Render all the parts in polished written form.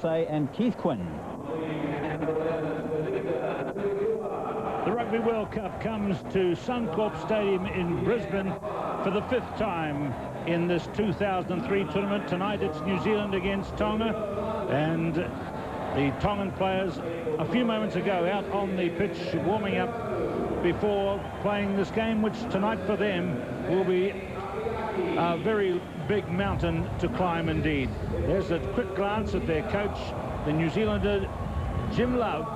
Say and Keith Quinn. The Rugby World Cup comes to Suncorp Stadium in Brisbane for the 5th time in this 2003 tournament. Tonight it's New Zealand against Tonga, and the Tongan players a few moments ago out on the pitch warming up before playing this game, which tonight for them will be a very big mountain to climb indeed. There's a quick glance at their coach, the New Zealander Jim Love.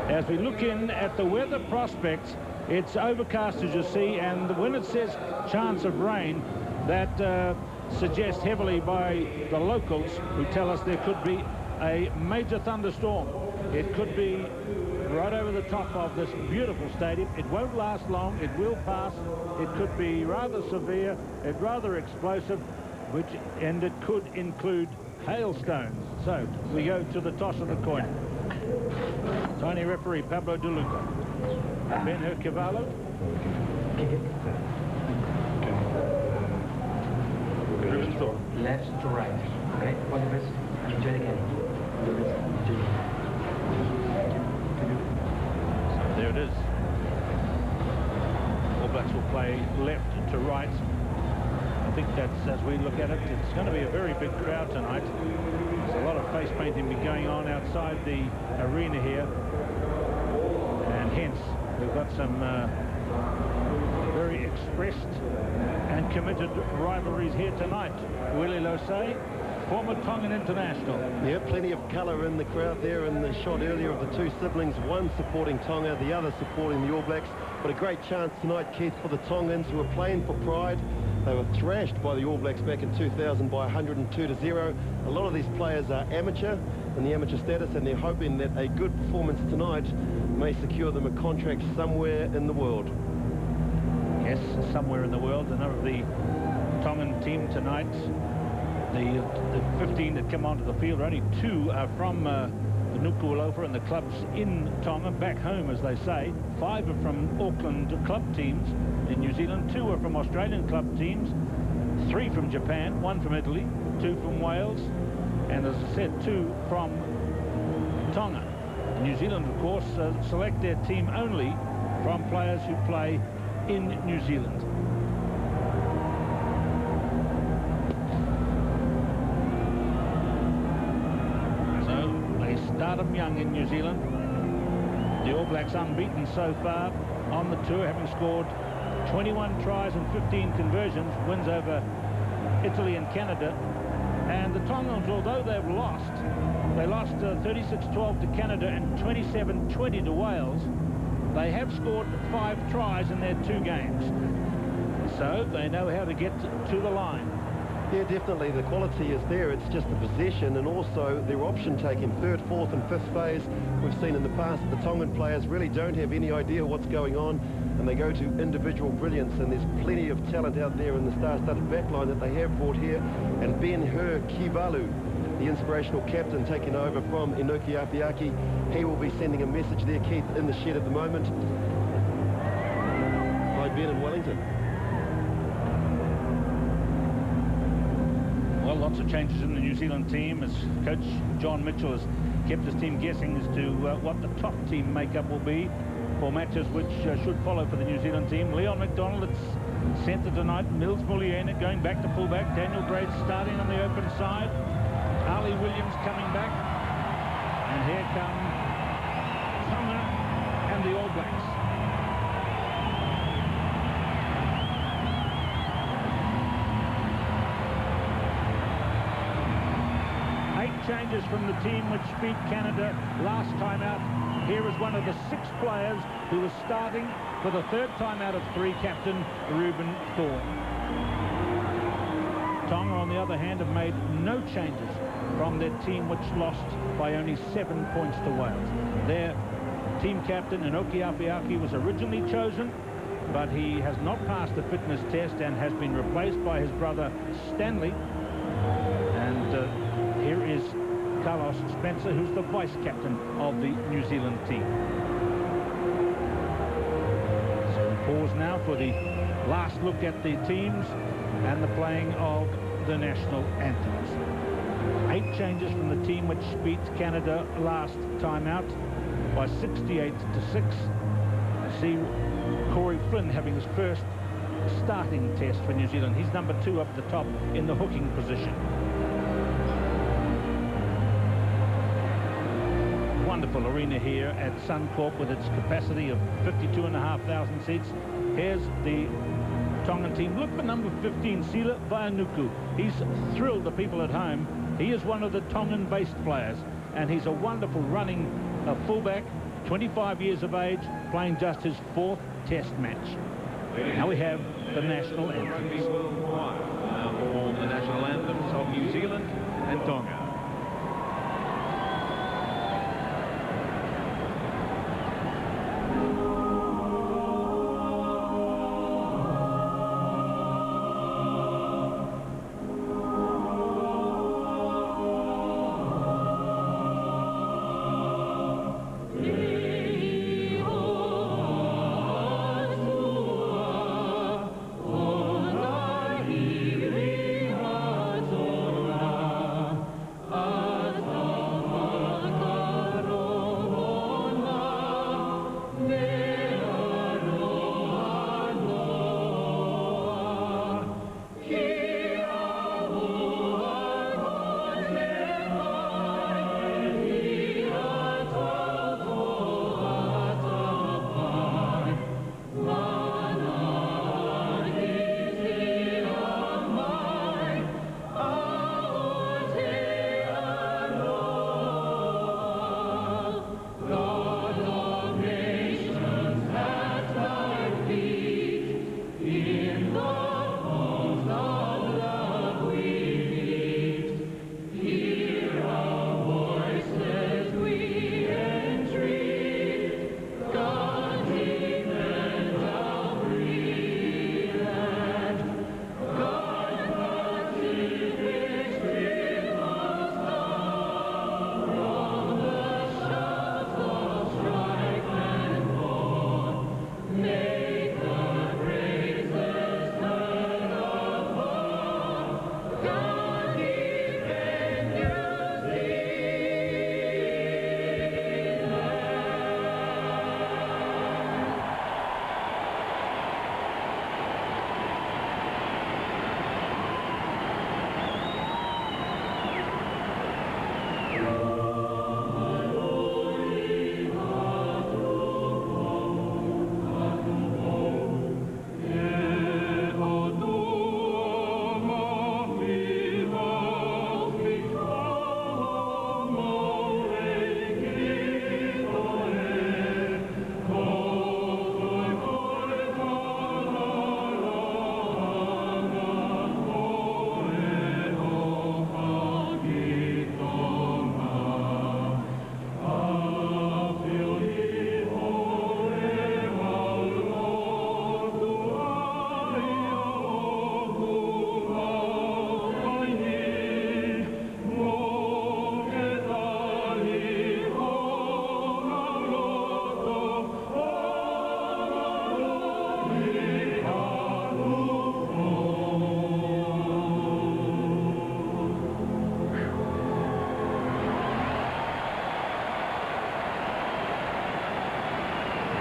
As we look in at the weather prospects, it's overcast as you see, and when it says chance of rain, that suggests heavily by the locals who tell us there could be a major thunderstorm. It could be right over the top of this beautiful stadium. It won't last long. It will pass. It could be rather severe, rather explosive, and it could include hailstones. So we go to the toss of the coin. Tiny referee Pablo De Luca. Ben Hercavallo. Left to right. Okay, all the best. Enjoy the game. So there it is. All Blacks will play left to right. I think that's, as we look at it, it's going to be a very big crowd tonight. There's a lot of face painting going on outside the arena here, and hence we've got some very expressed and committed rivalries here tonight. Willie Losay, former Tongan international. Yeah, plenty of colour in the crowd there in the shot earlier of the two siblings, one supporting Tonga, the other supporting the All Blacks. But a great chance tonight, Keith, for the Tongans, who are playing for pride. They were thrashed by the All Blacks back in 2000 by 102-0. A lot of these players are amateur in the amateur status, and they're hoping that a good performance tonight may secure them a contract somewhere in the world. Yes, somewhere in the world. Another of the Tongan team tonight, the 15 that come onto the field, only 2 are from the Nuku'alofa and the clubs in Tonga, back home as they say. 5 are from Auckland club teams in New Zealand, 2 are from Australian club teams, 3 from Japan, 1 from Italy, 2 from Wales, and as I said, 2 from Tonga. New Zealand, of course, select their team only from players who play in New Zealand. Start them young in New Zealand. The All Blacks unbeaten so far on the tour, having scored 21 tries and 15 conversions, wins over Italy and Canada. And the Tongans, although they've lost, they lost 36-12 to Canada and 27-20 to Wales, they have scored 5 tries in their 2 games. So they know how to get to the line. Yeah, definitely. The quality is there. It's just the possession and also their option taking 3rd, 4th and 5th phase. We've seen in the past that the Tongan players really don't have any idea what's going on, and they go to individual brilliance, and there's plenty of talent out there in the star-studded backline that they have brought here. And Ben Hercavallo, the inspirational captain, taking over from Inoki Apiaki, he will be sending a message there, Keith, in the shed at the moment. Hi, Ben in Wellington. Well, lots of changes in the New Zealand team as coach John Mitchell has kept his team guessing as to what the top team makeup will be for matches which should follow for the New Zealand team. Leon McDonald at centre tonight, Mills Muliaina going back to fullback, Daniel Braid starting on the open side, Ali Williams coming back, and here come Tonga and the All Blacks. Changes from the team which beat Canada last time out. Here is one of the 6 players who was starting for the 3rd time out of 3, captain Ruben Thorne. Tonga, on the other hand, have made no changes from their team which lost by only 7 points to Wales. Their team captain Inoki Apiaki was originally chosen, but he has not passed the fitness test and has been replaced by his brother Stanley. And here is Carlos Spencer, who's the vice-captain of the New Zealand team. So we pause now for the last look at the teams and the playing of the national anthems. 8 changes from the team which beat Canada last time out by 68-6. See Corey Flynn having his first starting test for New Zealand. He's number 2 up at the top in the hooking position. Wonderful arena here at Suncorp with its capacity of 52,500 seats. Here's the Tongan team. Look for number 15, Sila Vaianuku. He's thrilled the people at home. He is one of the Tongan-based players, and he's a wonderful running fullback, 25 years of age, playing just his 4th test match. Now we have the national anthems. All the national anthems of New Zealand and Tonga.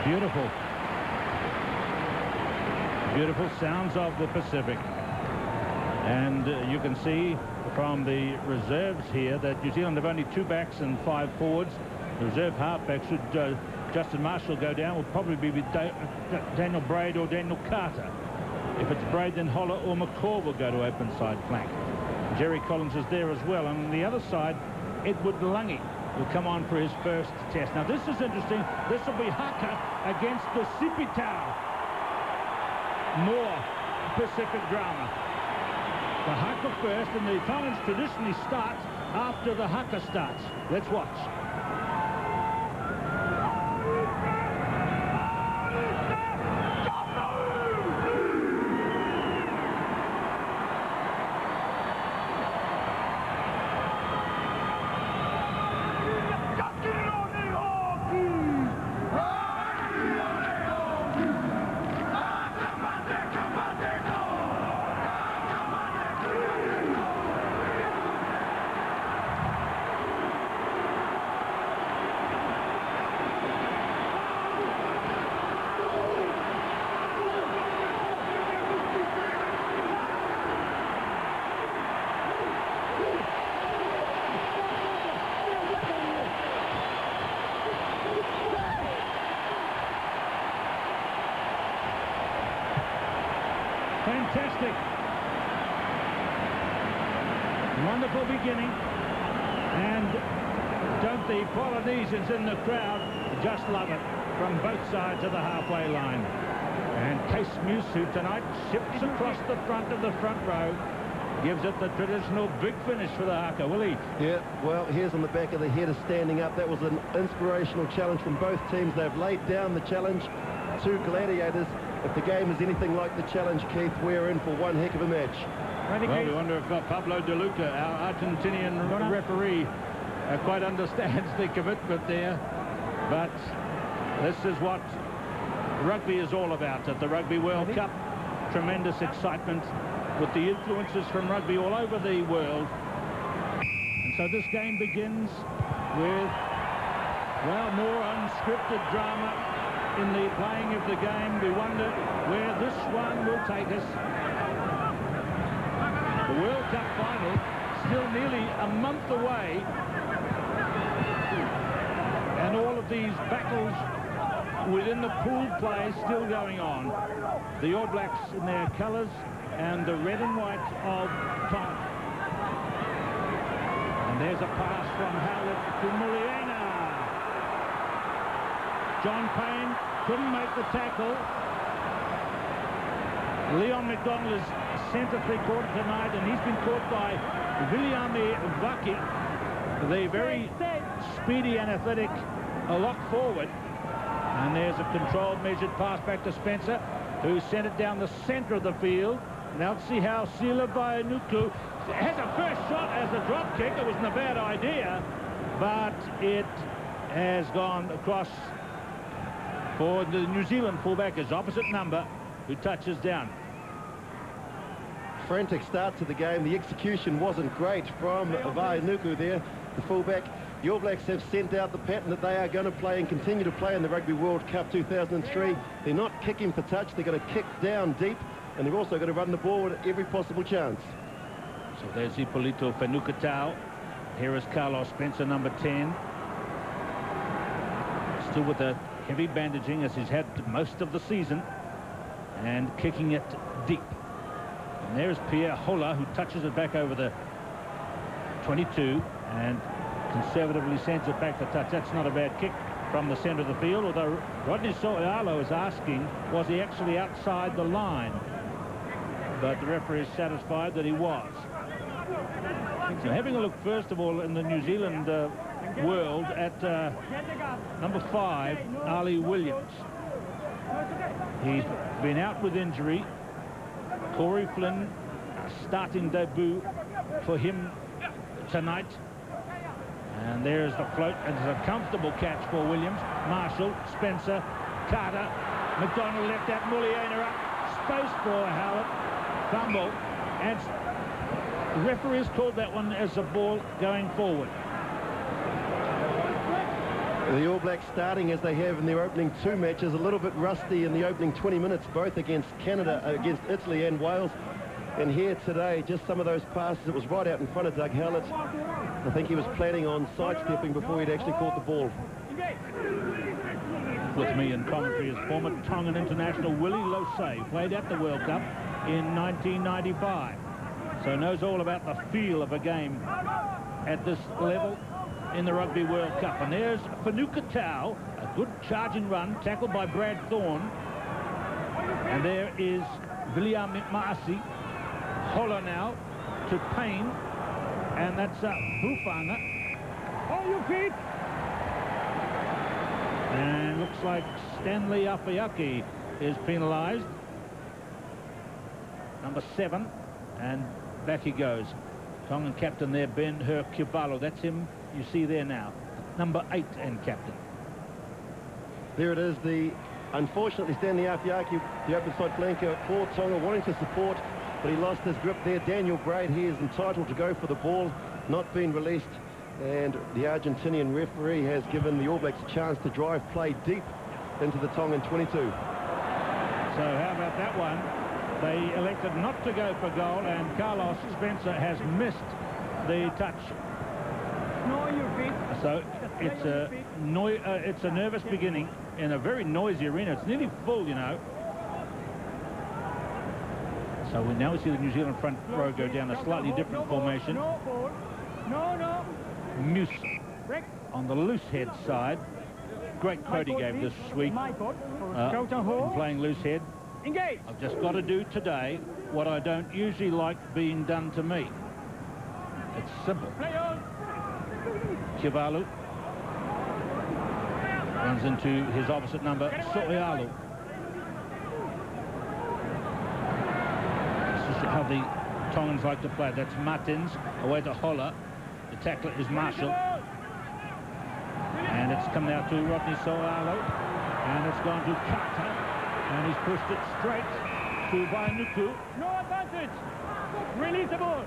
Beautiful. Beautiful sounds of the Pacific. And you can see from the reserves here that New Zealand have only 2 backs and 5 forwards. The reserve halfback, should Justin Marshall go down, will probably be with Daniel Braid or Daniel Carter. If it's Braid, then Holler or McCaw will go to open side flank. Jerry Collins is there as well. And on the other side, Edward Lungi will come on for his first test. Now this is interesting. This will be Haka against the Sipitau. More Pacific drama. The Haka first, and the Tongan traditionally starts after the Haka starts. Let's watch. fantastic. Wonderful beginning. And don't the Polynesians in the crowd just love it from both sides of the halfway line. And Case Muse, who tonight ships across the front of the front row, gives it the traditional big finish for the Haka, will he? Yeah, well, here's on the back of the header standing up. That was an inspirational challenge from both teams. They've laid down the challenge. Two gladiators. If the game is anything like the challenge, Keith, we're in for one heck of a match. Well, we wonder if Pablo De Luca, our Argentinian referee, quite understands the commitment there. But this is what rugby is all about at the Rugby World Cup. Tremendous excitement with the influences from rugby all over the world. And so this game begins with, well, more unscripted drama in the playing of the game. We wonder where this one will take us. The World Cup final still nearly a month away, and all of these battles within the pool play still going on. The All Blacks in their colours and the red and white of Tonga. And there's a pass from Howlett to Muliaina. John Payne couldn't make the tackle. Leon McDonald is centre three-quarter tonight, and he's been caught by Viliami Vaki, the very speedy and athletic lock forward. And there's a controlled, measured pass back to Spencer, who sent it down the centre of the field. Now let's see how Sila Vaianuku has a first shot as a drop kick. It wasn't a bad idea, but it has gone across for the New Zealand fullback, his opposite number, who touches down. Frantic start to the game. The execution wasn't great from Vaianuku there, the fullback. The All Blacks have sent out the pattern that they are going to play and continue to play in the Rugby World Cup 2003. They're not kicking for touch. They're going to kick down deep, and they're also going to run the ball at every possible chance. So there's Ippolito Whenukatau. Here is Carlos Spencer, number 10. Still with a heavy bandaging, as he's had most of the season, and kicking it deep. And there's Pierre Hola, who touches it back over the 22 and conservatively sends it back for touch. That's not a bad kick from the centre of the field, although Rodney So'oialo is asking, was he actually outside the line? But the referee is satisfied that he was. So having a look first of all in the New Zealand world at number 5, Ali Williams. He's been out with injury. Corey Flynn, starting debut for him tonight. And there's the float, and it's a comfortable catch for Williams. Marshall, Spencer, Carter, McDonald left out, Muliaina up, space for Howard, fumble, and the referee has called that one as a ball going forward. The All Blacks starting as they have in their opening 2 matches, a little bit rusty in the opening 20 minutes, both against Canada, against Italy and Wales. And here today, just some of those passes, it was right out in front of Doug Howlett. I think he was planning on sidestepping before he'd actually caught the ball. With me in commentary is former Tongan international Willie Losay, played at the World Cup in 1995. So knows all about the feel of a game at this level in the Rugby World Cup. And there's Whenukatau, a good charging run, tackled by Brad Thorne. And there is William Maasi. Holler now to Payne, and that's Hufanga. On your feet. And looks like Stanley Afayaki is penalised. Number 7, and back he goes. Tongan captain there, Ben Hur-Kivalo. That's him you see there now. Number 8 and captain. There it is, unfortunately Stanley Afayaki, the open side flanker for Tonga, wanting to support, but he lost his grip there. Daniel Braid, he is entitled to go for the ball, not being released, and the Argentinian referee has given the All Blacks a chance to drive play deep into the Tongan 22. So how about that one? They elected not to go for goal, and Carlos Spencer has missed the touch. So it's a nervous beginning in a very noisy arena. It's nearly full, you know. So we now see the New Zealand front row go down a slightly different formation. Muse on the loose head side. Great quote he gave this week in playing loose head. I've just got to do today what I don't usually like being done to me. It's simple. Kivalu runs into his opposite number, So'ealu. This is how the Tongans like to play. That's Martins away to Hola. The tackler is Marshall. And it's come now to Rodney So'ealu. And it's gone to Haka. And he's pushed it straight to Vaianuku. No advantage. Release the ball.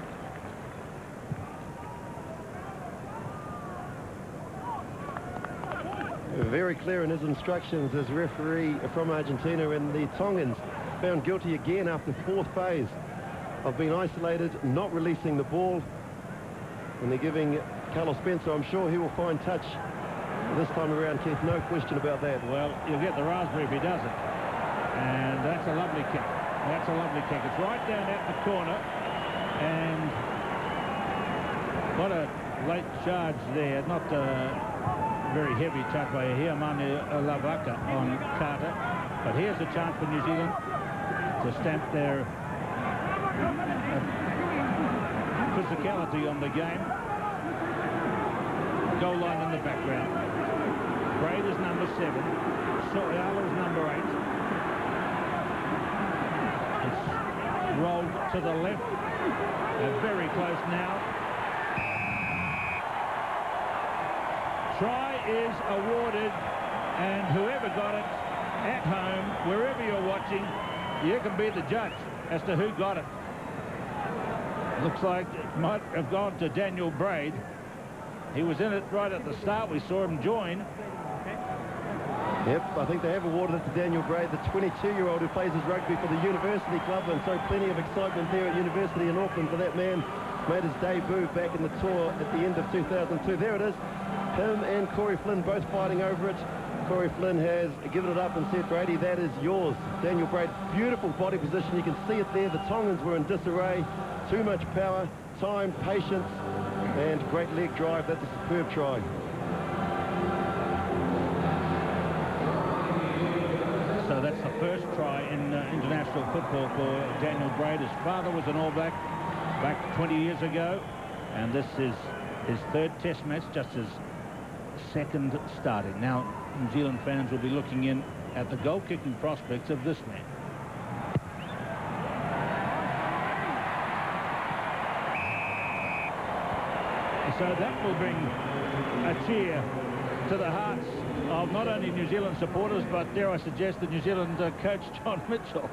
Very clear in his instructions as referee from Argentina, and the Tongans found guilty again after fourth phase of being isolated, not releasing the ball. And they're giving Carlos Spencer, I'm sure he will find touch this time around, Keith, no question about that. Well, you'll get the raspberry if he doesn't. And that's a lovely kick. That's a lovely kick. It's right down at the corner. And what a late charge there. Not very heavy touch by Hiamani Lavaka on Carter. But here's a chance for New Zealand to stamp their physicality on the game. Goal line in the background. Braid is number 7. So'ealu is number 8. It's rolled to the left. They're very close now. Try is awarded, and whoever got it at home, wherever you're watching, you can be the judge as to who got it. Looks like it might have gone to Daniel Braid. He was in it right at the start. We saw him join. Yep, I think they have awarded it to Daniel Braid, the 22-year-old who plays his rugby for the University Club, and so plenty of excitement there at University in Auckland for that man. Made his debut back in the tour at the end of 2002. There it is. Him and Corey Flynn both fighting over it. Corey Flynn has given it up and said, Brady, that is yours. Daniel Braid, beautiful body position. You can see it there. The Tongans were in disarray. Too much power, time, patience, and great leg drive. That's a superb try. So that's the first try in international football for Daniel Braid. His father was an All Black back 20 years ago, and this is his third test match, just his second starting. Now, New Zealand fans will be looking in at the goal-kicking prospects of this man. So that will bring a cheer to the hearts of not only New Zealand supporters, but dare I suggest the New Zealand coach John Mitchell.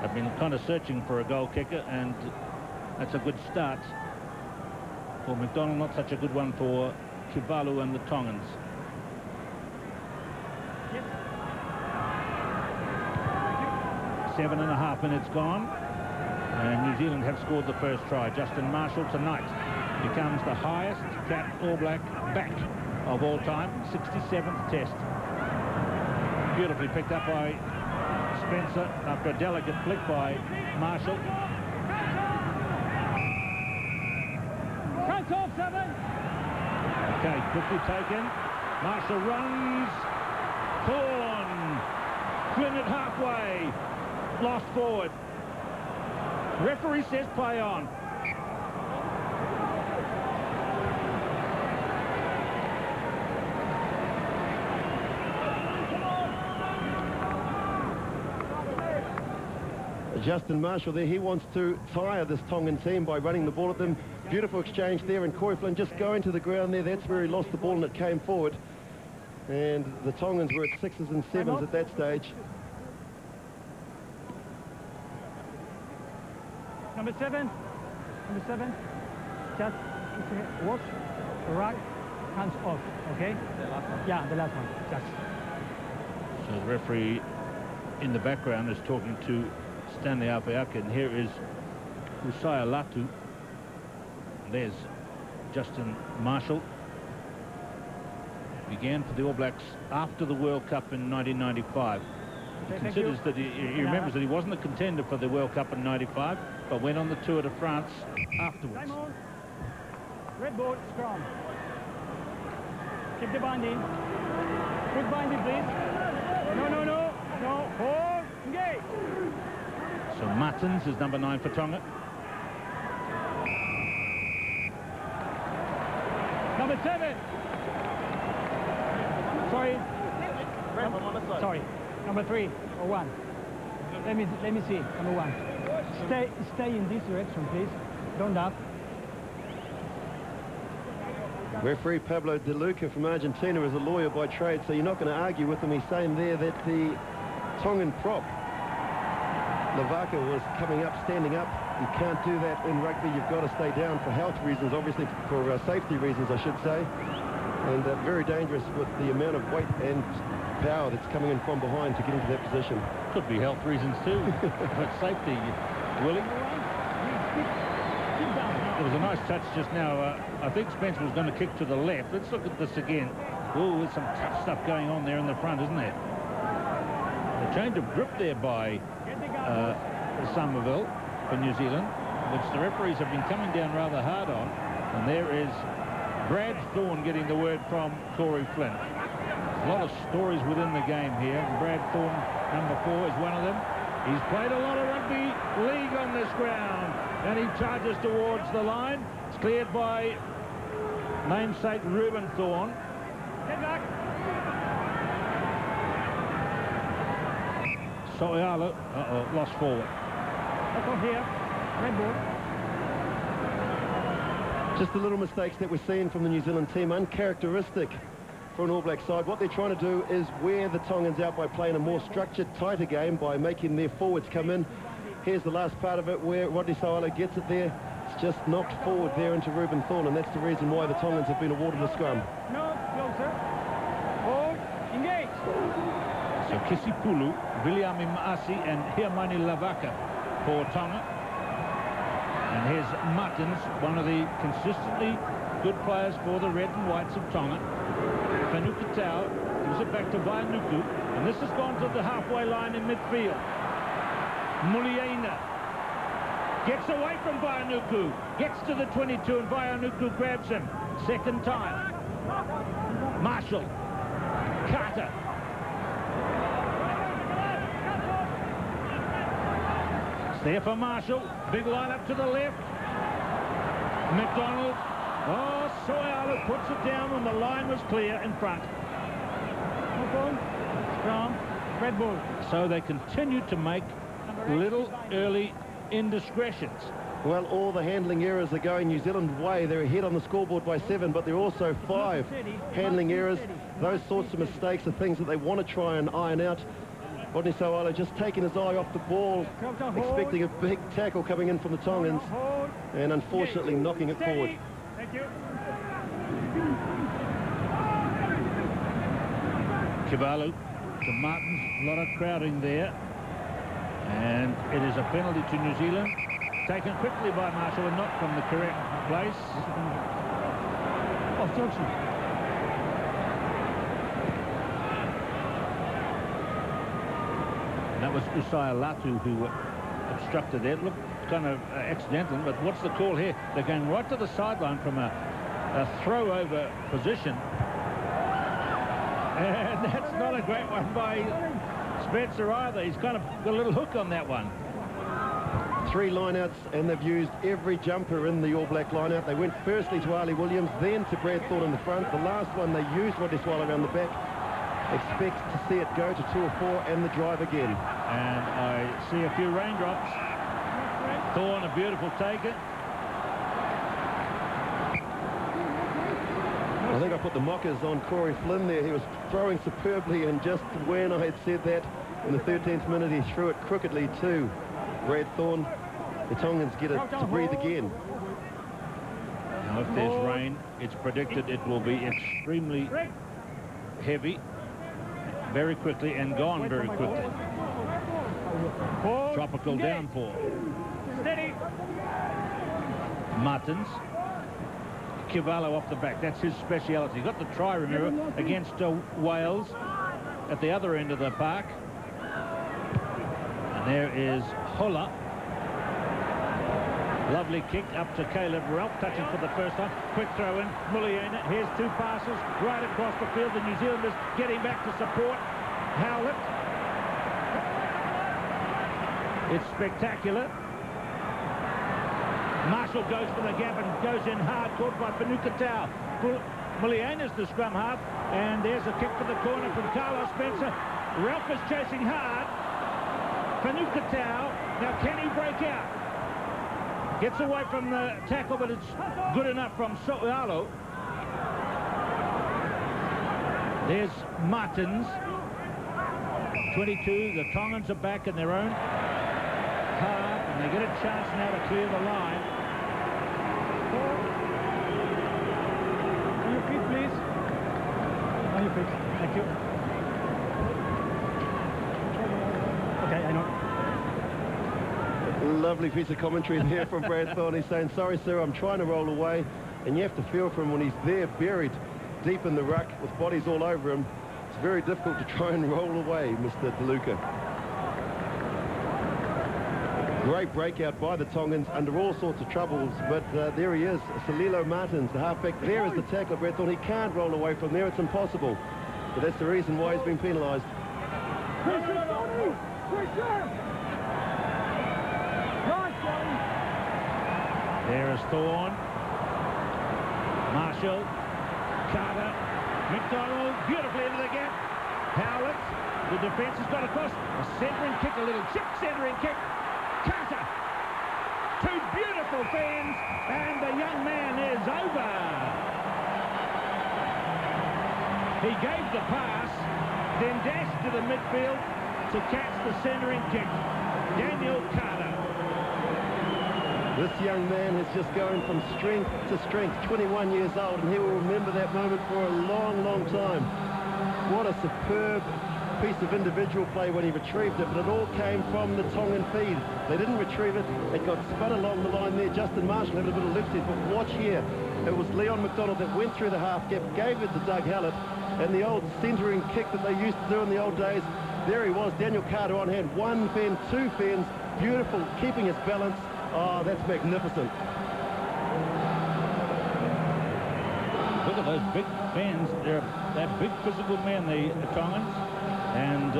I've been kind of searching for a goal kicker, and that's a good start for McDonald, not such a good one for Kivalu and the Tongans. Yep. 7.5 minutes gone, and New Zealand have scored the first try. Justin Marshall tonight becomes the highest capped All Black back of all time, 67th test. Beautifully picked up by Spencer after a delicate flick by Marshall. Front off 7. Okay, quickly taken. Marshall runs. Thorne. Flynn at halfway. Lost forward. Referee says play on. Justin Marshall there, he wants to tire this Tongan team by running the ball at them. Beautiful exchange there, and Corey Flynn just going to the ground there. That's where he lost the ball and it came forward. And the Tongans were at 6s and 7s at that stage. Number 7. Just watch, right, hands off, okay? The last one. Yeah, the last one, just. So the referee in the background is talking to Stanley Apeaka, and here is Usaya Latu. There's Justin Marshall. Began for the All Blacks after the World Cup in 1995. He considers that he remembers that he wasn't a contender for the World Cup in '95, but went on the Tour de France afterwards. Time on. Red ball, scrum. Keep the binding. Quick binding, please. No. Hold. Engage. So Martins is number 9 for Tonga. Number 7. Sorry. Sorry. Number 3 or 1. Let me see. Number 1. Stay in this direction, please. Don't duck. Referee Pablo De Luca from Argentina is a lawyer by trade, so you're not going to argue with him. He's saying there that the Tongan prop, Haka, was coming up, standing up. You can't do that in rugby. You've got to stay down for health reasons, obviously for safety reasons, I should say. And very dangerous with the amount of weight and power that's coming in from behind to get into that position. Could be health reasons too, but safety. Willie? There was a nice touch just now. I think Spencer was going to kick to the left. Let's look at this again. Oh, there's some tough stuff going on there in the front, isn't there? A change of grip there by Somerville for New Zealand, which the referees have been coming down rather hard on. And there is Brad Thorne getting the word from Corey Flynn. A lot of stories within the game here. Brad Thorne, number 4, is one of them. He's played a lot of rugby league on this ground, and he charges towards the line. It's cleared by namesake Reuben Thorne. Get back. Soialo, lost forward. Back on here. Red ball. Just the little mistakes that we're seeing from the New Zealand team, uncharacteristic for an All Black side. What they're trying to do is wear the Tongans out by playing a more structured, tighter game, by making their forwards come in. Here's the last part of it where Rodney Soialo gets it there. It's just knocked forward there into Reuben Thorne, and that's the reason why the Tongans have been awarded a scrum. No, closer. Hold. Engage. So Kisipulu, Viliami Maasi and Hiamani Lavaka for Tonga. And here's Martins, one of the consistently good players for the red and whites of Tonga. Fanukatau gives it back to Vaianuku, and this has gone to the halfway line in midfield. Muliaina gets away from Vaianuku, gets to the 22, and Vaianuku grabs him. Second time. Marshall. Carter. It's there for Marshall. Big line up to the left. McDonald. Oh, Soialo puts it down when the line was clear in front. Scrum. Red ball. So they continue to make little early indiscretions. Well, all the handling errors are going New Zealand way. They're ahead on the scoreboard by 7, but there are also 5 handling errors. Those sorts of mistakes are things that they want to try and iron out. Rodney Soialo just taking his eye off the ball, expecting a big tackle coming in from the Tongans, and unfortunately knocking it forward. Thank you. Kivalu to Martins, a lot of crowding there. And it is a penalty to New Zealand. Taken quickly by Marshall and not from the correct place. Obstruction. And that was Usai Latu who obstructed it. Looked kind of accidental, but what's the call here? They're going right to the sideline from a throw-over position. And that's not a great one by Spencer either. He's kind of got a little hook on that one. 3 lineouts, and they've used every jumper in the All Black lineout. They went firstly to Ali Williams, then to Brad Thorne in the front. The last one they used Rodney Soialo around the back. Expect to see it go to 2 or 4 and the drive again. And I see a few raindrops. Thorne, a beautiful taker. I think I put the mockers on Corey Flynn there. He was throwing superbly, and just when I had said that, in the 13th minute, he threw it crookedly to Brad Thorne. The Tongans get it to breathe again. Now, if there's rain, it's predicted it will be extremely heavy very quickly and gone very quickly. Tropical downpour. Steady. Martins. Kivalu off the back. That's his speciality. Got the try, remember, against Wales at the other end of the park. there is Hola. Lovely kick up to Caleb Ralph, touching for the first time. Quick throw in. Muliaina. Here's two passes right across the field. The New Zealanders getting back to support. Howlett. It's spectacular. Marshall goes for the gap and goes in hard, caught by Fanukatau. Muliaina's the scrum half, and there's a kick for the corner from Carlos Spencer. Ralph is chasing hard. Fanukatau. Now, can he break out? Gets away from the tackle, but it's good enough from So'alo. There's Martins. 22. The Tongans are back in their own half, and they get a chance now to clear the line. On your feet, please. On your feet. Thank you. Okay, I know. Lovely piece of commentary there from Brad Thorne. He's saying, sorry, sir, I'm trying to roll away. And you have to feel for him when he's there buried deep in the ruck with bodies all over him. It's very difficult to try and roll away, Mr. DeLuca. Great breakout by the Tongans under all sorts of troubles. But there he is, Salilo Martins, the halfback. There is the tackle, Brad Thorne. He can't roll away from there. It's impossible. But that's the reason why he's been penalised. There is Thorne. Marshall. Carter. McDonald. Beautifully into the gap. Howlett. The defence has got across. A centering kick, a little chip centering kick. Carter. Two beautiful fans. And the young man is over. He gave the pass, then dashed to the midfield to catch the centering kick. Daniel Carter. This young man is just going from strength to strength, 21 years old, and he will remember that moment for a long, long time. What a superb piece of individual play when he retrieved it, but it all came from the Tongan feed. They didn't retrieve it. It got spun along the line there. Justin Marshall had a bit of lift here, but watch here. It was Leon McDonald that went through the half gap, gave it to Doug Hallett, and the old centering kick that they used to do in the old days, there he was, Daniel Carter on hand. One fin, two fins, beautiful, keeping his balance. Oh, that's magnificent. Look at those big fans. They're big physical men, the Tongans. And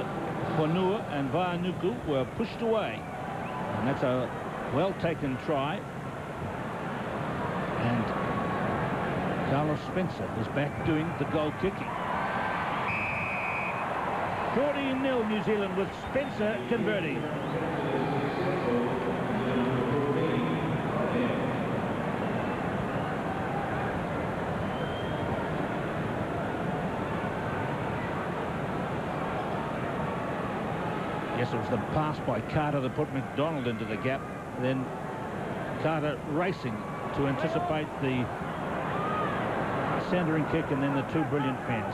Whanua and Vaianuku were pushed away. And that's a well-taken try. And Carlos Spencer is back doing the goal kicking. 14-0 New Zealand with Spencer converting. Yes, it was the pass by Carter that put McDonald into the gap. Then Carter racing to anticipate the centering kick and then the two brilliant fans.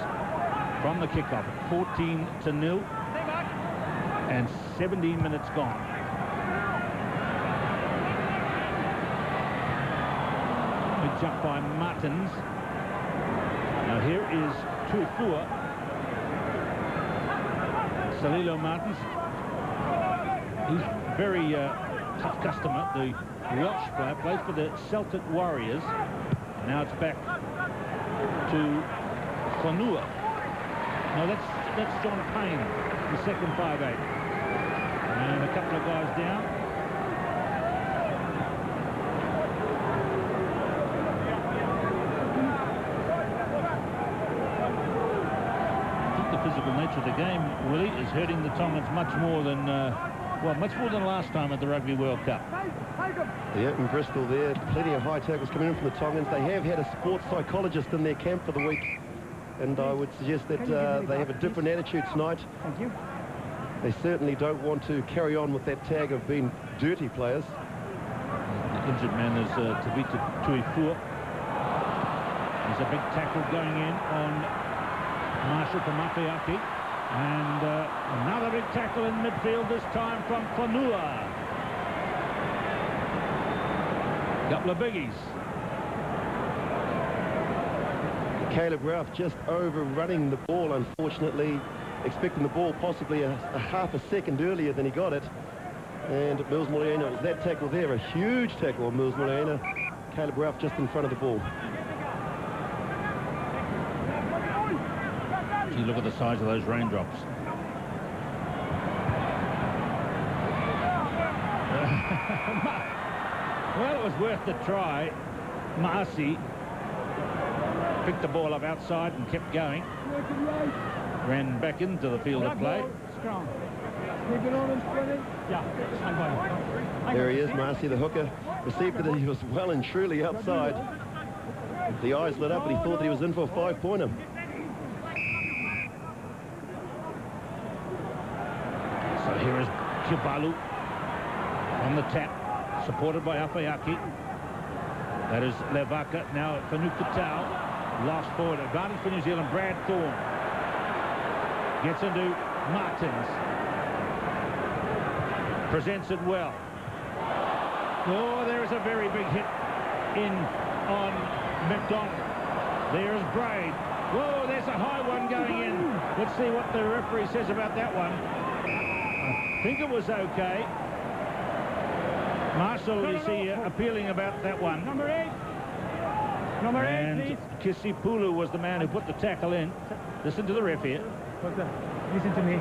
From the kickoff, 14-0 and 17 minutes gone. Big jump by Martins. Now here is Tuifua. Salilo Martins. He's very tough customer. The Welsh player plays for the Celtic Warriors. Now it's back to Whanua. No, that's John Payne, the second 5'8". And a couple of guys down. I think the physical nature of the game, Willie, is hurting the Tongans much more than much more than last time at the Rugby World Cup. Yeah, in Bristol there, plenty of high tackles coming in from the Tongans. They have had a sports psychologist in their camp for the week, and I would suggest that they have a different attitude tonight. Thank you. They certainly don't want to carry on with that tag of being dirty players. The injured man is Tavita Tuifua. There's a big tackle going in on Marshall from Mafiaki. And another big tackle in midfield, this time from Whanua. Couple of biggies. Caleb Ralph just overrunning the ball, unfortunately, expecting the ball possibly a half a second earlier than he got it. And Mills Morena, was that tackle there, a huge tackle on Mills Morena. Caleb Ralph just in front of the ball. You look at the size of those raindrops. Well, it was worth the try. Marcy picked the ball up outside and kept going. Ran back into the field of play. There he is, Marcy the hooker. Received it, and he was well and truly outside. The eyes lit up and he thought that he was in for a 5-pointer. So here is Kibalu on the tap, supported by Apayaki. That is Levaka. Now Fanukatau, lost forward. Advantage for New Zealand. Brad Thorne gets into Martins. Presents it well. Oh, there is a very big hit in on McDonald. There's Braid. Whoa, there's a high one going in. Let's see what the referee says about that one. I think it was okay. Marshall, you see, appealing about that one. Number 8. Number 8, and Kisipulu was the man who put the tackle in. Listen to the ref here. Listen to me.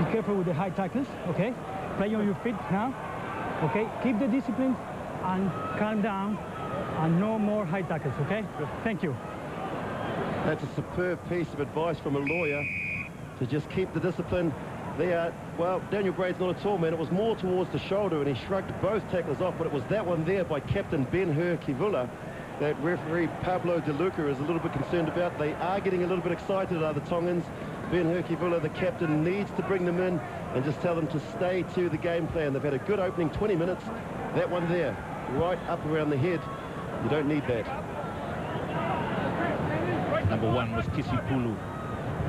Be careful with the high tackles, okay? Play on your feet now, okay? Keep the discipline and calm down, and no more high tackles, okay? Thank you. That's a superb piece of advice from a lawyer to just keep the discipline. There, well, Daniel Braid's not a tall man. It was more towards the shoulder, and he shrugged both tacklers off, but it was that one there by Captain Ben-Hur Kivula that referee Pablo De Luca is a little bit concerned about. They are getting a little bit excited, are the Tongans. Ben-Hur Kivula, the captain, needs to bring them in and just tell them to stay to the game plan. They've had a good opening 20 minutes. That one there, right up around the head, you don't need that. Number 1 was Kisipulu.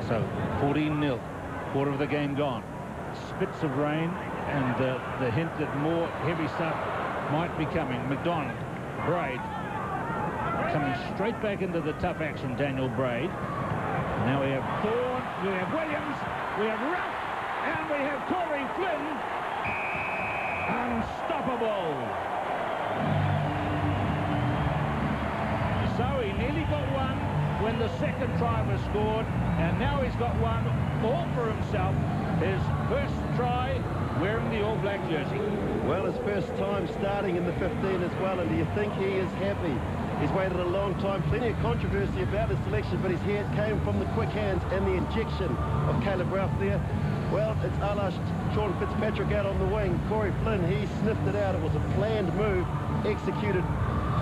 So 14-0. Quarter of the game gone. Spits of rain and the hint that more heavy stuff might be coming. McDonald, Braid, coming straight back into the tough action, Daniel Braid. Now we have Thorne, we have Williams, we have Ruff, and we have Corey Flynn. Unstoppable. So he nearly got one when the second try was scored, and now he's got one all for himself. His first try wearing the All Black jersey. Well, his first time starting in the 15 as well, and do you think he is happy? He's waited a long time. Plenty of controversy about his selection, but his head came from the quick hands and the injection of Caleb Ralph there. Well, it's a la Sean Fitzpatrick out on the wing. Corey Flynn, he sniffed it out. It was a planned move, executed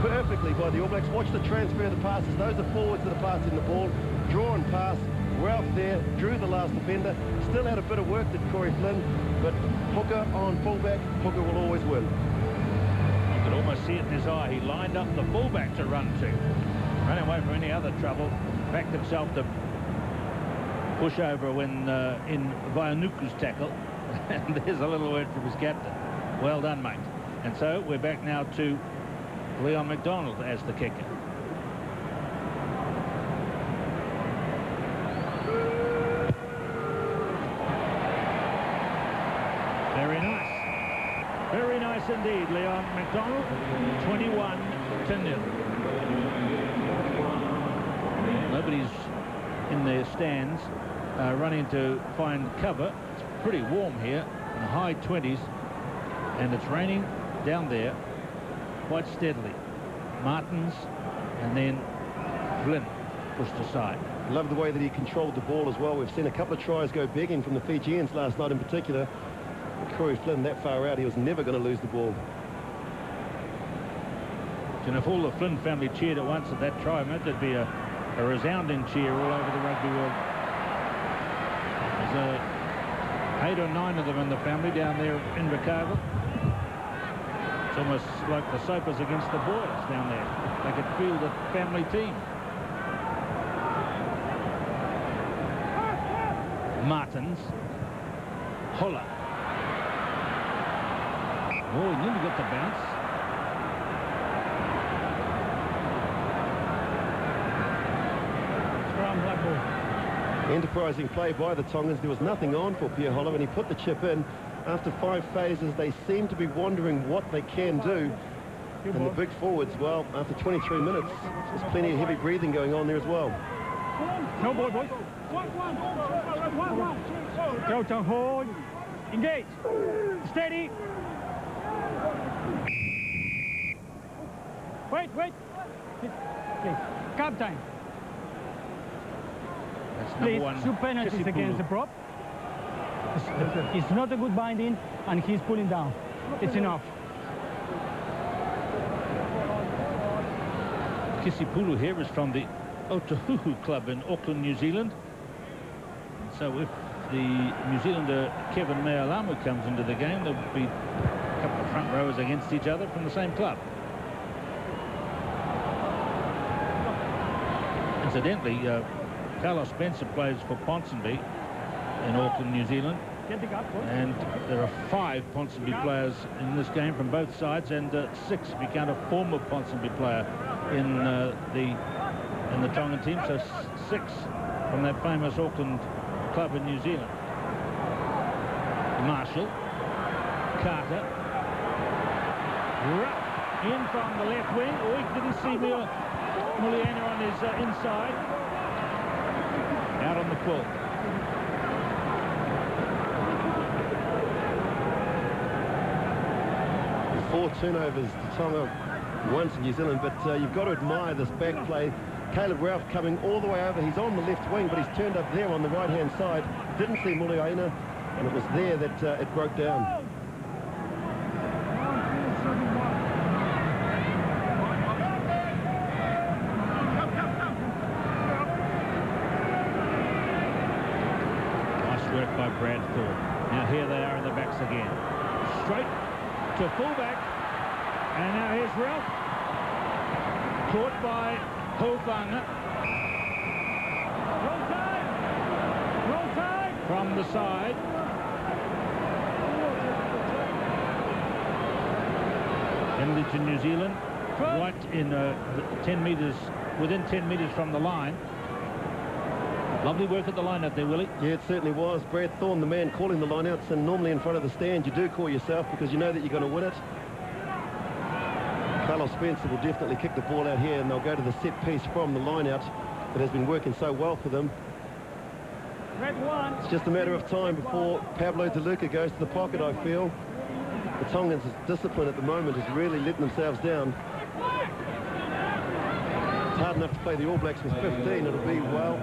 perfectly by the All Blacks. Watch the transfer of the passes. Those are forwards that are passing the ball. Drawn pass. Ralph there drew the last defender. Still had a bit of work, did Corey Flynn, but Hooker on fullback. Hooker will always win. You could almost see it in his eye. He lined up the fullback to run to. Ran away from any other trouble. Backed himself to push over when in Vaianuku's tackle. And there's a little word from his captain. Well done, mate. And so we're back now to Leon McDonald as the kicker. Very nice. Very nice indeed, Leon McDonald. 21-0. Nobody's in their stands running to find cover. It's pretty warm here in the high 20s, and it's raining down there quite steadily. Martins and then Flynn pushed aside. Love the way that he controlled the ball as well. We've seen a couple of tries go begging from the Fijians last night in particular. Corey Flynn that far out, he was never going to lose the ball. And if all the Flynn family cheered at once at that try, mate, there'd be a resounding cheer all over the rugby world. There's 8 or 9 of them in the family down there in Recover. It's almost like the Soapers against the Boys down there. They could feel the family team. Martins. Holler. Oh, he nearly got the bounce. Scrum, black ball. Enterprising play by the Tongans. There was nothing on for Pierre Holler, and he put the chip in. after 5 phases, they seem to be wondering what they can do. And the big forwards, well, after 23 minutes, there's plenty of heavy breathing going on there as well. No ball, boys. Go to hold. Engage. Steady. Wait. Please. Cap time. That's number Please, one. 2 penalties against the prop. It's not a good binding, and he's pulling down. It's enough. Kisipulu here is from the Otahuhu club in Auckland, New Zealand. So if the New Zealander Kevin Mealamu comes into the game, there'll be a couple of front rowers against each other from the same club. Incidentally, Carlos Spencer plays for Ponsonby in Auckland, New Zealand. And there are 5 Ponsonby players in this game from both sides, and 6 if you count a former Ponsonby player in the Tongan team, so 6 from that famous Auckland club in New Zealand. Marshall, Carter, Rupp in from the left wing. Oh, he didn't see Muliaina on his inside. Out on the full. Four turnovers to Tonga, once in New Zealand, but you've got to admire this back play. Caleb Ralph coming all the way over. He's on the left wing, but he's turned up there on the right-hand side. Didn't see Muliaina, and it was there that it broke down. Nice work by Brad Thorne. Now here they are in the backs again. Straight to fullback, and now here's Ralph, caught by Hovanga from the side. Penalty to New Zealand, right in 10 metres, within 10 metres from the line. Lovely work at the line out there, Willie. Yeah, it certainly was. Brad Thorne, the man calling the lineouts, and normally in front of the stand you do call yourself because you know that you're going to win it. Carlos Spencer will definitely kick the ball out here, and they'll go to the set piece from the lineout that has been working so well for them. It's just a matter of time before Pablo De Luca goes to the pocket, I feel. The Tongans' discipline at the moment is really letting themselves down. It's hard enough to play the All Blacks with 15. It'll be, well,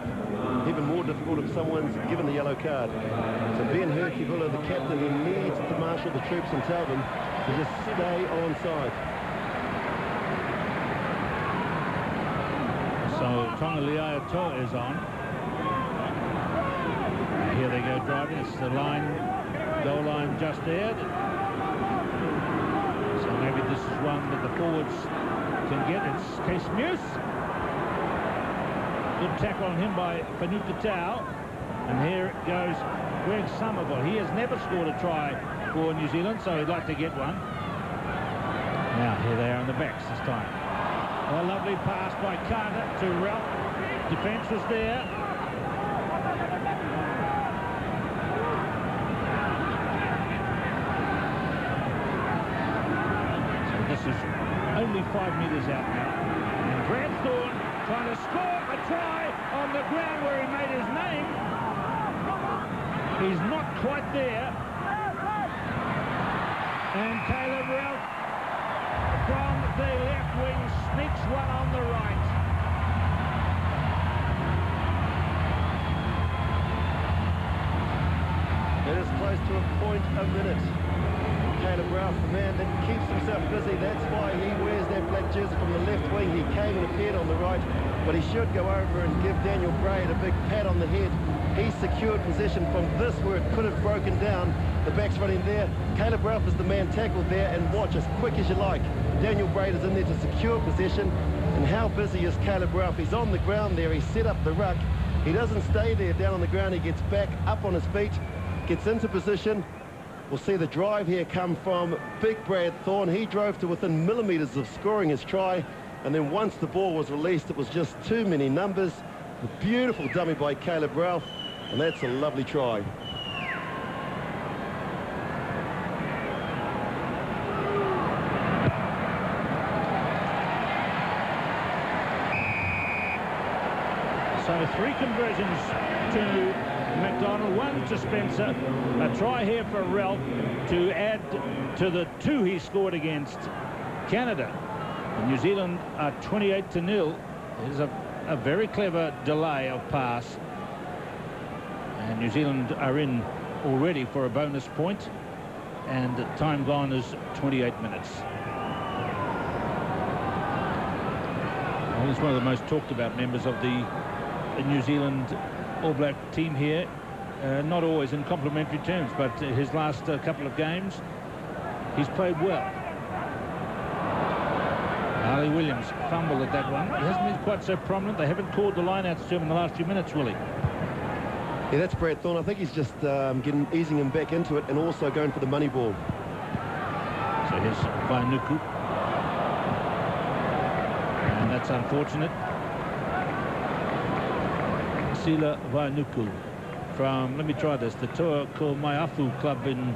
even more difficult if someone's given the yellow card. So Ben Herkivula, the captain, he needs to marshal the troops and tell them to just stay on side. So Tonga Liaitoa is on. And here they go driving. It's the line, goal line just there. So maybe this is one that the forwards can get. It's Case Muse. Good tackle on him by Fanuta Tau. And here it goes Greg Somerville. He has never scored a try for New Zealand, so he'd like to get one. Now here they are in the backs this time. A lovely pass by Carter to Ralph. Defence was there. So this is only 5 metres out now. And Brad Thorne trying to score a try on the ground where he made his name. He's not quite there. And Caleb Ralph from the left wing sneaks one on the right. It is close to a point a minute. Caleb Ralph, the man that keeps himself busy, that's why he wears that black jersey from the left wing. He came and appeared on the right, but he should go over and give Daniel Braid a big pat on the head. He secured possession from this where it could have broken down. The back's running there. Caleb Ralph is the man tackled there, and watch as quick as you like. Daniel Braid is in there to secure possession. And how busy is Caleb Ralph? He's on the ground there. He set up the ruck. He doesn't stay there down on the ground. He gets back up on his feet, gets into position. We'll see the drive here come from big Brad Thorne. He drove to within millimetres of scoring his try, and then once the ball was released, it was just too many numbers. A beautiful dummy by Caleb Ralph, and that's a lovely try. So 3 conversions to McDonald, 1 to Spencer, a try here for Ralph to add to the 2 he scored against Canada. And New Zealand are 28-0. It is a very clever delay of pass. And New Zealand are in already for a bonus point, and time gone is 28 minutes. Well, he's one of the most talked about members of the New Zealand All Black team here. Not always in complimentary terms, but his last couple of games he's played well. Ali Williams fumbled at that one. He hasn't been quite so prominent. They haven't called the lineouts to him in the last few minutes, Willie. Yeah, that's Brad Thorne. I think he's just easing him back into it and also going for the money ball. So here's Vainuku. And that's unfortunate. Sila Vainuku from, let me try this, the Toa Ko Maiafu club in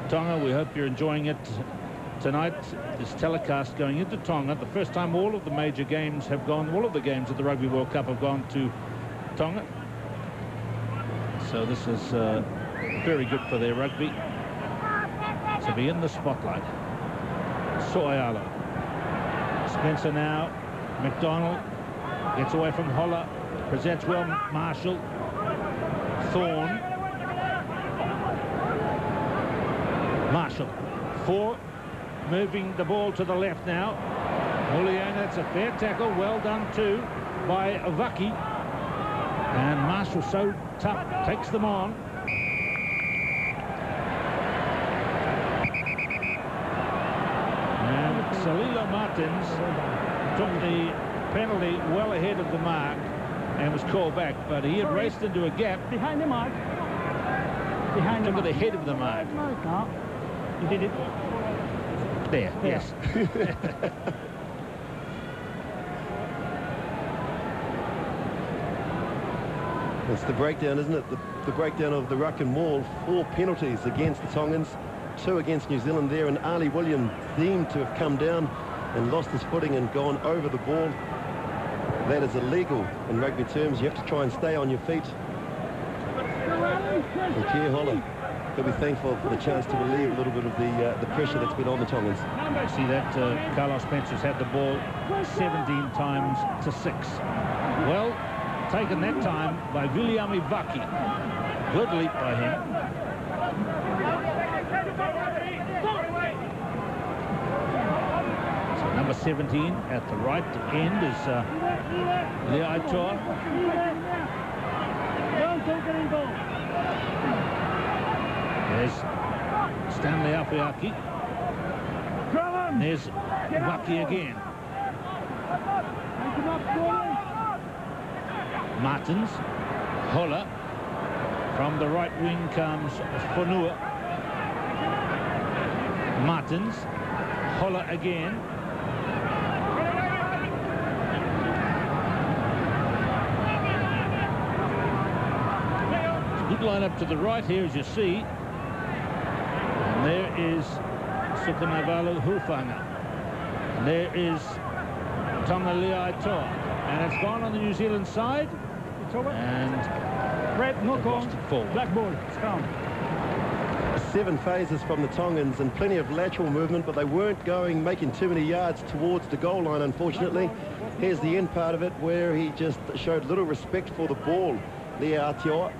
Tonga. We hope you're enjoying it tonight. This telecast going into Tonga. The first time all of the major games have gone, all of the games of the Rugby World Cup have gone to Tonga. So this is very good for their rugby to be in the spotlight. So'ayalo. Spencer now. McDonald gets away from Holler. Presents well. Marshall. Thorne. Marshall. 4. Moving the ball to the left now. Juliana, it's a fair tackle. Well done too by Vaki. And Marshall so tough, takes them on. And Salilo Martins took the penalty well ahead of the mark and was called back, but he had raced into a gap. Behind the mark. Behind the mark. Took it ahead of the mark. No, you did it. There, yes. It's the breakdown, isn't it? The breakdown of the ruck and maul. 4 penalties against the Tongans, 2 against New Zealand there, and Ali Williams seemed to have come down and lost his footing and gone over the ball. That is illegal in rugby terms. You have to try and stay on your feet. And Pierre Holler, he'll be thankful for the chance to relieve a little bit of the pressure that's been on the Tongans. See that Carlos Spencer's had the ball 17 times to 6. Well, taken that time by Viliami Vaki. Good leap by him. So number 17 at the right end is Leaitor. There's Stanley Afiaki. There's Vaki again. Martins. Holler. From the right wing comes Fonua. Martins. Holler again. Good line up to the right here, as you see. And there is Sukanavalu Hufanga. And there is Tonga Leaitor. And it's gone on the New Zealand side. It's over. And red, no call. Black ball. Scrum. 7 phases from the Tongans and plenty of lateral movement, but they weren't making too many yards towards the goal line, unfortunately. Here's the end part of it where he just showed little respect for the ball, Leaitor.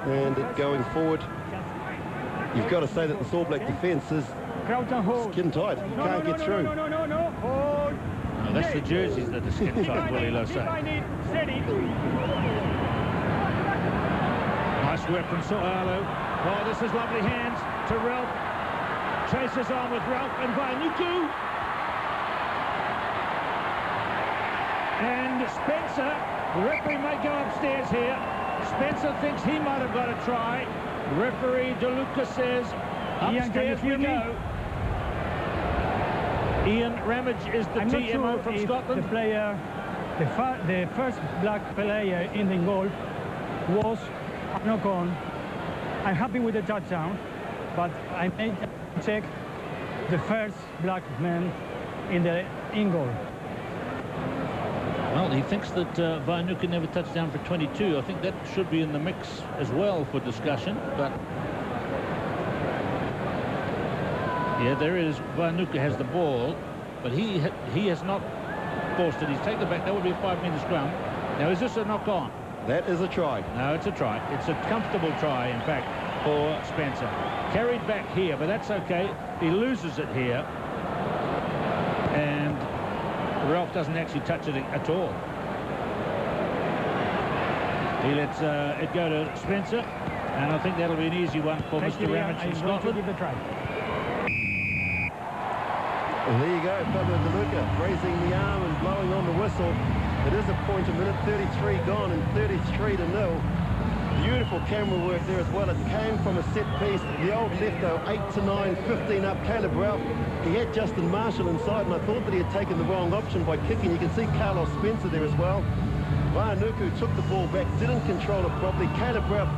And going forward, you've got to say that the All Black defence is skin tight. You can't get through. Hold. No, that's the jerseys that are skin tight, Willie Losay. Nice work from So'alo. Oh, this is lovely hands to Ralph. Chases on with Ralph and Vainuku. And Spencer, the referee may go upstairs here. Spencer thinks he might have got a try. Referee DeLuca says, upstairs we go. Ian Ramage is the TMO from Scotland. The player, the first black player in the goal was a knock-on. I'm happy with the touchdown, but I may check the first black man in goal. Well, he thinks that Vainuku never touched down for 22. I think that should be in the mix as well for discussion. But yeah, there is. Vainuku has the ball, but he has not forced it. He's taken it back. That would be a 5-metre scrum. Now, is this a knock-on? That is a try. No, it's a try. It's a comfortable try, in fact, for Spencer. Carried back here, but that's okay. He loses it here. And Ralph doesn't actually touch it at all. He lets it go to Spencer, and I think that'll be an easy one for Mr. Ramage in Scotland. Give it a try. And there you go, Pablo De Luca raising the arm and blowing on the whistle. It is a point, a minute 33 gone and 33-0. Beautiful camera work there as well. It came from a set piece. The old lefto, 8-9, 15 up. Caleb Ralph, he had Justin Marshall inside, and I thought that he had taken the wrong option by kicking. You can see Carlos Spencer there as well. Vainuku took the ball back, didn't control it properly. Caleb Ralph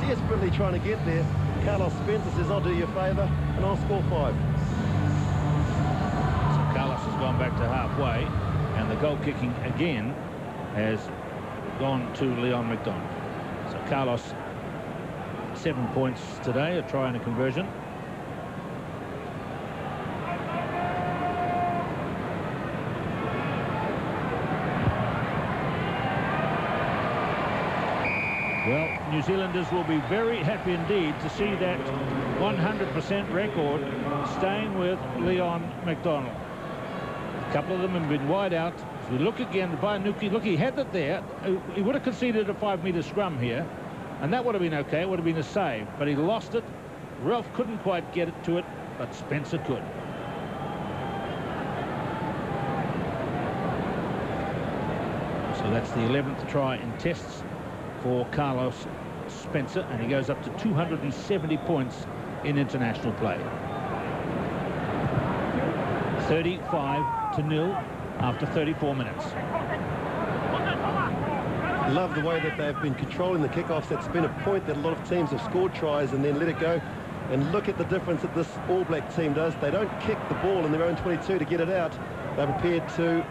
desperately trying to get there. Carlos Spencer says, I'll do you a favour, and I'll score 5. So Carlos has gone back to halfway, and the goal kicking again has gone to Leon McDonald. So Carlos, 7 points today, a try and a conversion. Well, New Zealanders will be very happy indeed to see that 100% record staying with Leon McDonald. A couple of them have been wide out. If we look again, Vainuku, look, he had it there. He would have conceded a 5-metre scrum here, and that would have been okay. It would have been a save, but he lost it. Ralph couldn't quite get it to it, but Spencer could. So that's the 11th try in tests for Carlos Spencer, and he goes up to 270 points in international play. 35-0 after 34 minutes. Love the way that they've been controlling the kickoffs. That's been a point that a lot of teams have scored tries and then let it go. And look at the difference that this All Black team does. They don't kick the ball in their own 22 to get it out. They're prepared to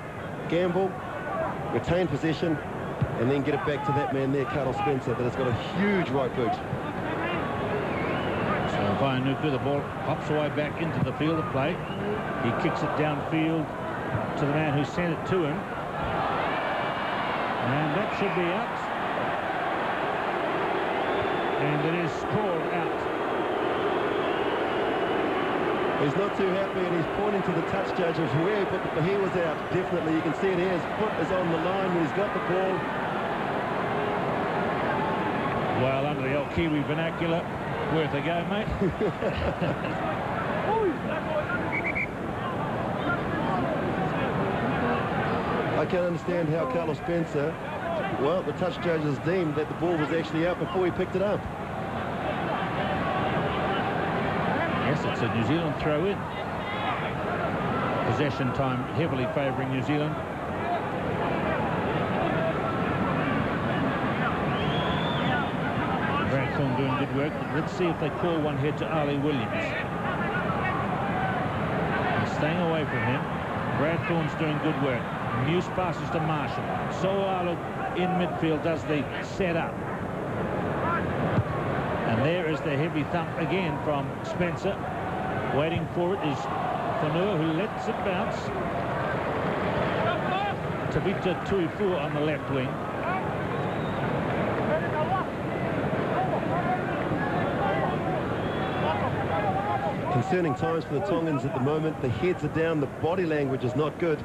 gamble, retain possession, and then get it back to that man there, Carlos Spencer, that has got a huge right boot. So Vainuku, the ball pops away back into the field of play. He kicks it downfield to the man who sent it to him. And that should be out. And it is called out. He's not too happy, and he's pointing to the touch judge of where he put the... He was out, definitely. You can see it here. His foot is on the line when he's got the ball. Well, under the old Kiwi vernacular, worth a go, mate. I can understand how Carlos Spencer, well, the touch judges deemed that the ball was actually out before he picked it up. Yes, it's a New Zealand throw-in. Possession time heavily favouring New Zealand. Brad Thorne doing good work, but let's see if they call one here to Ali Williams. And staying away from him. Brad Thorne's doing good work. Muse passes to Marshall. So'alu in midfield does the set-up. And there is the heavy thump again from Spencer. Waiting for it is Whanua, who lets it bounce. Tabita Tuifu on the left wing. Concerning times for the Tongans at the moment. The heads are down, the body language is not good.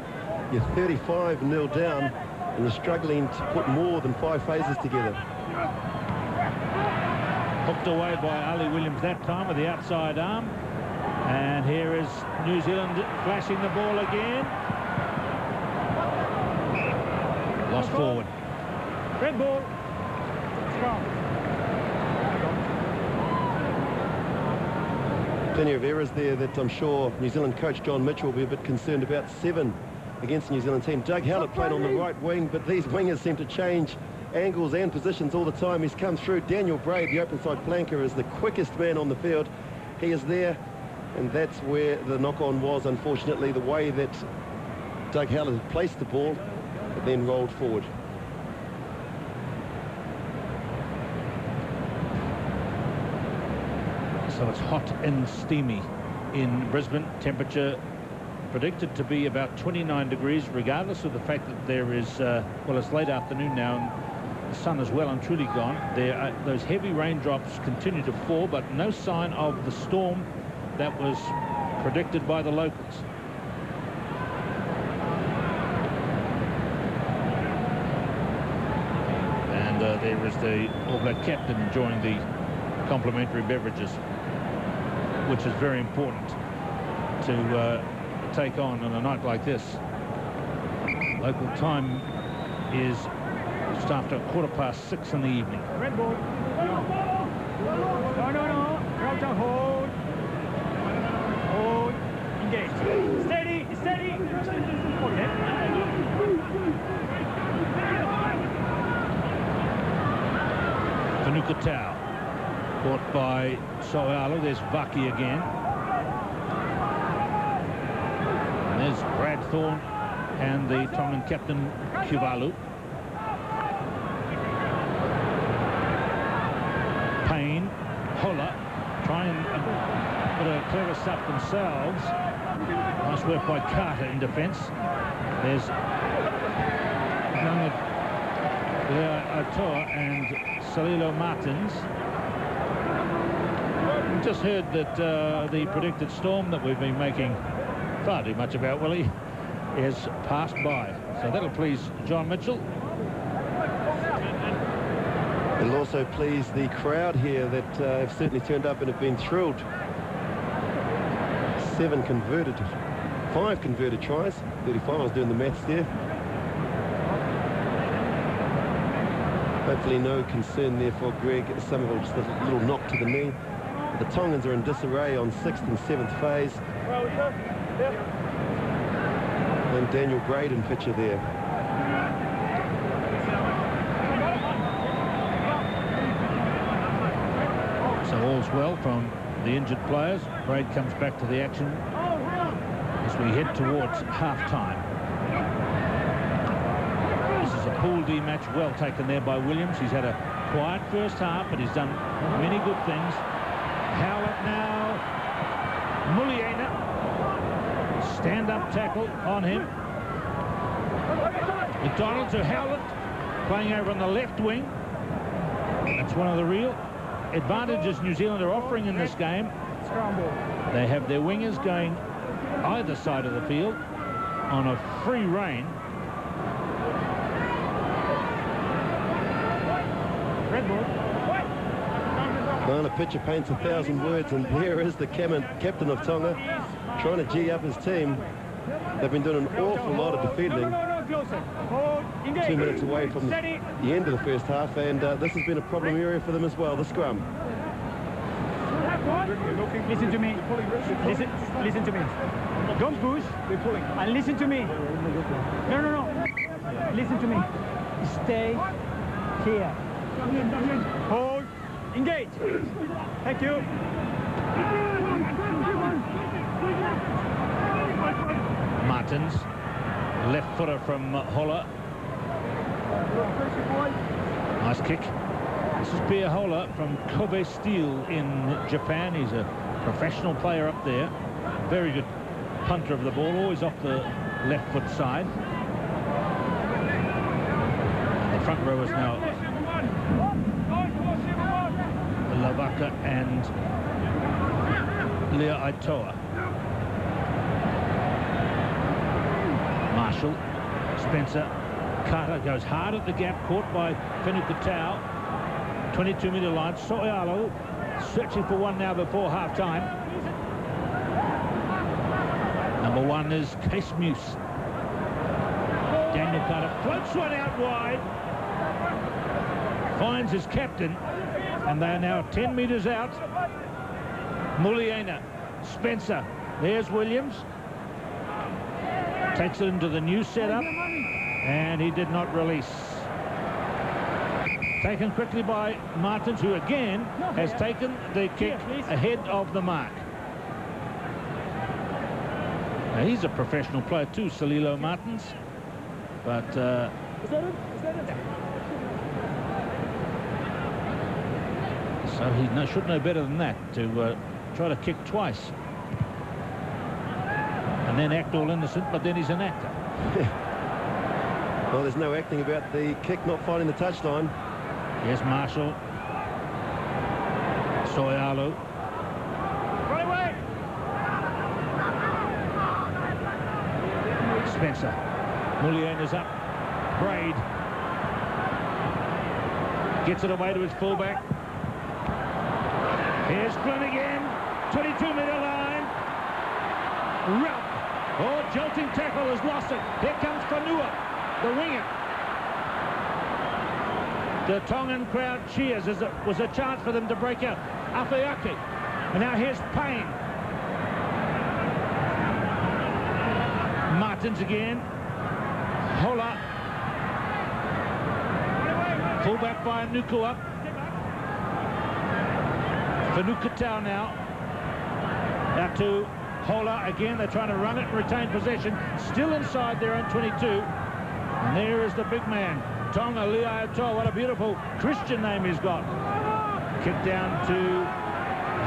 You're 35-0 down, and you're struggling to put more than 5 phases together. Hooked away by Ali Williams that time with the outside arm. And here is New Zealand flashing the ball again. Lost forward. Red ball. Strong. Plenty of errors there that I'm sure New Zealand coach John Mitchell will be a bit concerned about. 7 against the New Zealand team. Doug Hallett played on the right wing, but these wingers seem to change angles and positions all the time. He's come through. Daniel Braid, the open side flanker, is the quickest man on the field. He is there, and that's where the knock-on was, unfortunately, the way that Doug Hallett had placed the ball. but then rolled forward. So it's hot and steamy in Brisbane. Temperature predicted to be about 29 degrees, regardless of the fact that there is, well, it's late afternoon now, and the sun is well and truly gone. Those heavy raindrops continue to fall, but no sign of the storm that was predicted by the locals. And there is the All Black captain enjoying the complimentary beverages, which is very important to take on a night like this. Local time is just after 6:15 in the evening. Red ball. No. Crouch, hold. Hold. Engage. Steady. Okay. Fanukatau caught by So'alu. There's Vaki again. And there's Brad Thorne and the Tongan captain Kuvalu. Payne, Hola try and put a clever stuff themselves. Nice work by Carter in defence. There's Atoa and Salilo Martins. We just heard that the predicted storm that we've been making far too much about, Willie, is passed by. So that'll please John Mitchell. It'll also please the crowd here that have certainly turned up and have been thrilled. 5 converted tries. 35, I was doing the maths there. Hopefully no concern there for Greg Somerville, just a little knock to the knee. The Tongans are in disarray on 6th and 7th phase. And Daniel Braden picture there. So all's well from the injured players. Braid comes back to the action as we head towards half-time. This is a Pool D match, well taken there by Williams. He's had a quiet first half, but he's done many good things. Howlett now. Muliaina. Stand-up tackle on him. McDonald to Howlett, playing over on the left wing. That's one of the real advantages New Zealand are offering in this game. They have their wingers going either side of the field on a free rein. Red ball. Well, a picture paints 1,000 words, and here is the captain of Tonga trying to G up his team. They've been doing an awful lot of defending. 2 minutes away from the end of the first half, and this has been a problem area for them as well, the scrum. Listen to me. Listen to me. Don't push. And listen to me. No. Listen to me. Stay here. Hold. Engage. Thank you. Martins, left footer from Hola. Nice kick. This is Pia Hola from Kobe Steel in Japan. He's a professional player up there. Very good punter of the ball, always off the left foot side. And the front row is now Lavaka and Lea Aitoa. Marshall, Spencer, Carter goes hard at the gap, caught by Fanukatau. 22-metre line. So'alu searching for one now before half-time. Number 1 is Case Muse. Daniel Carter floats one out wide. Finds his captain. And they are now 10 metres out. Muliaina, Spencer. There's Williams. Takes it into the new setup. And he did not release. Taken quickly by Martins, who again has taken the kick ahead of the mark. Now he's a professional player too, Salilo Martins. But so he should know better than that to try to kick twice and then act all innocent, but then he's an actor. Well, there's no acting about the kick not finding the touchline. Yes, Marshall. Soyalu. Right away! Spencer. Mullien is up. Braid. Gets it away to his fullback. Here's Flynn again. 22-metre line. Ralph. Oh, jolting tackle has lost it. Here comes Fanua, the winger. The Tongan crowd cheers as it was a chance for them to break out. Afeaki. And now here's Payne. Martins again. Hola. Fullback by Nukua. Fanukatau now. Out to Hola again. They're trying to run it and retain possession. Still inside their own 22. And there is the big man. Tonga Liaotoa. What a beautiful Christian name he's got. Kick down to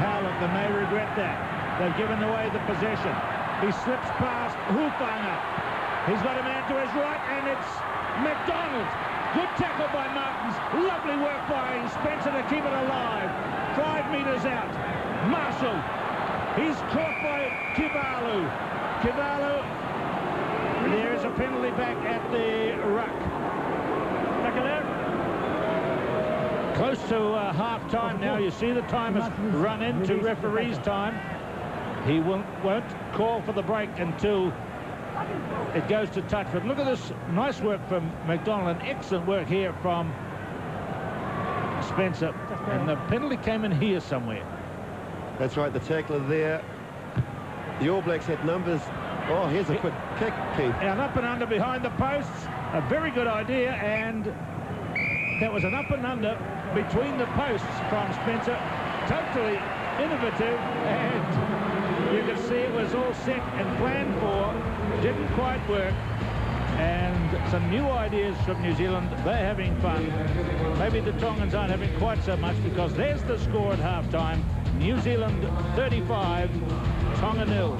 Howland. They may regret that. They've given away the possession. He slips past Hufanga. He's got a man to his right, and it's McDonald. Good tackle by Martins. Lovely work by Spencer to keep it alive. 5 metres out. Marshall. He's caught by Kivalu. Kivalu. There is a penalty back at the ruck. Close to half-time now. You see the time has run into referee's time. He won't call for the break until it goes to touch. But look at this nice work from McDonald. An excellent work here from Spencer. And the penalty came in here somewhere. That's right, the tackler there. The All Blacks had numbers. Oh, here's a quick kick, Keith. And up and under behind the posts. A very good idea, and that was an up and under between the posts from Spencer. Totally innovative, and you can see it was all set and planned for. Didn't quite work. And some new ideas from New Zealand. They're having fun. Maybe the Tongans aren't having quite so much, because there's the score at halftime. New Zealand 35, Tonga 0.